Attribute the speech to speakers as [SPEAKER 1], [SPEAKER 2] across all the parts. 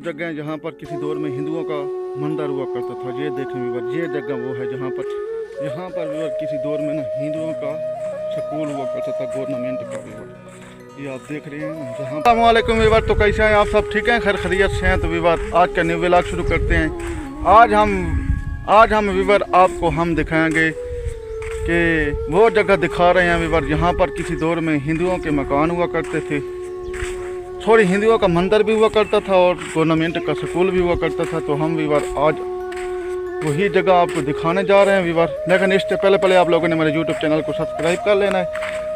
[SPEAKER 1] जगह जहाँ पर किसी दौर में हिंदुओं का मंदिर हुआ करता था। ये देखें विवर, ये जगह वो है जहाँ पर विवर किसी दौर में ना हिंदुओं का स्कूल हुआ करता था, गवर्नमेंट का विवर। ये आप देख रहे हैं ना जहाँ। अस्सलाम वालेकुम विवर, तो कैसे हैं आप सब? ठीक हैं, खैर खैरियत से हैं? तो विवर आज का न्यू व्लॉग शुरू करते हैं। आज हम विवर आपको हम दिखाएंगे कि वो जगह दिखा रहे हैं विवर जहाँ पर किसी दौर में हिंदुओं के मकान हुआ करते थे, थोड़ी हिंदुओं का मंदिर भी हुआ करता था और गवर्नमेंट का स्कूल भी हुआ करता था। तो हम विवर आज वही जगह आपको दिखाने जा रहे हैं विवर। लेकिन इससे पहले आप लोगों ने मेरे यूट्यूब चैनल को सब्सक्राइब कर लेना है।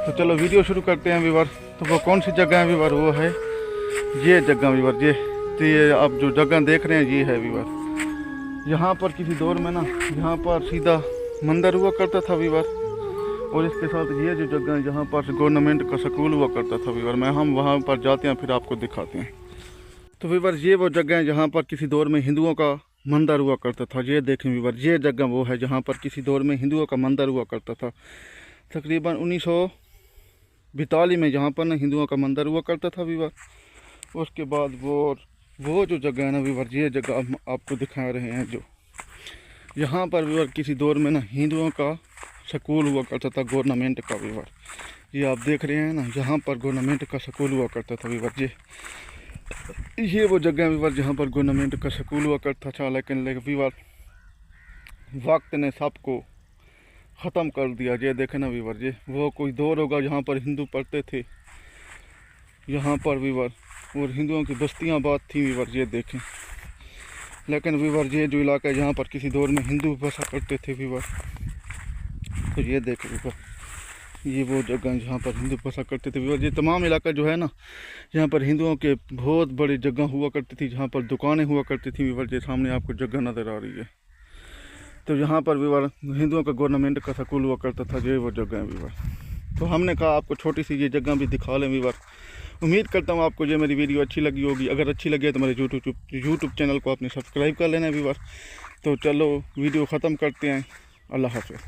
[SPEAKER 1] तो चलो वीडियो शुरू करते हैं विवर। तो वो कौन सी जगह है विवर? वो है ये जगह विवर। ये आप जो जगह देख रहे हैं ये है विवर। यहाँ पर किसी दौर में ना यहाँ पर सीधा मंदिर हुआ करता था विवर, और इसके साथ ये जो जगह है जहाँ पर गवर्नमेंट का स्कूल हुआ करता था विवर। हम वहाँ पर जाते हैं, फिर आपको दिखाते हैं। तो विवर ये वो जगह है जहाँ पर किसी दौर में हिंदुओं का मंदिर हुआ करता था। ये देखें विवर, ये जगह वो है जहाँ पर किसी दौर में हिंदुओं का मंदिर हुआ करता था। तकरीबन 1942 में जहाँ पर ना हिंदुओं का मंदिर हुआ करता था विवर। उसके बाद वो जो जगह है ना विवर, ये जगह हम आपको दिखा रहे हैं जो यहाँ पर विवर किसी दौर में ना हिंदुओं का स्कूल हुआ करता था, गवर्नमेंट का विवर। ये आप देख रहे हैं ना जहाँ पर गवर्नमेंट का स्कूल हुआ करता था विवर। ये वो जगह विवर जहाँ पर गवर्नमेंट का स्कूल हुआ करता था। लेकिन विवर वक्त ने सबको ख़त्म कर दिया। ये देखे ना विवर, ये वो कोई दौर होगा जहाँ पर हिंदू पढ़ते थे यहाँ पर विवर, और हिंदुओं की बस्तियाँ बात थी विवर। ये देखें, लेकिन विवर ये जो इलाका है जहाँ पर किसी दौर में हिंदू बसा करते थे विवर। तो ये देखें विवर, ये वो जगह जहाँ पर हिंदू बसा करते थे विवर। ये तमाम इलाका जो है ना यहाँ पर हिंदुओं के बहुत बड़ी जगह हुआ करती थी, जहाँ पर दुकानें हुआ करती थी विवर। ये सामने आपको जगह नज़र आ रही है। तो यहाँ पर विवर हिंदुओं का गवर्नमेंट का स्कूल हुआ करता था। ये वो जगह है विवर। तो हमने कहा आपको छोटी सी ये जगह भी दिखा लें विवर। उम्मीद करता हूँ आपको ये मेरी वीडियो अच्छी लगी होगी। अगर अच्छी लगी है तो मेरे यूट्यूब चैनल को आपने सब्सक्राइब कर लेना है विवर। तो चलो वीडियो ख़त्म करते हैं। अल्लाह हाफ़िज़।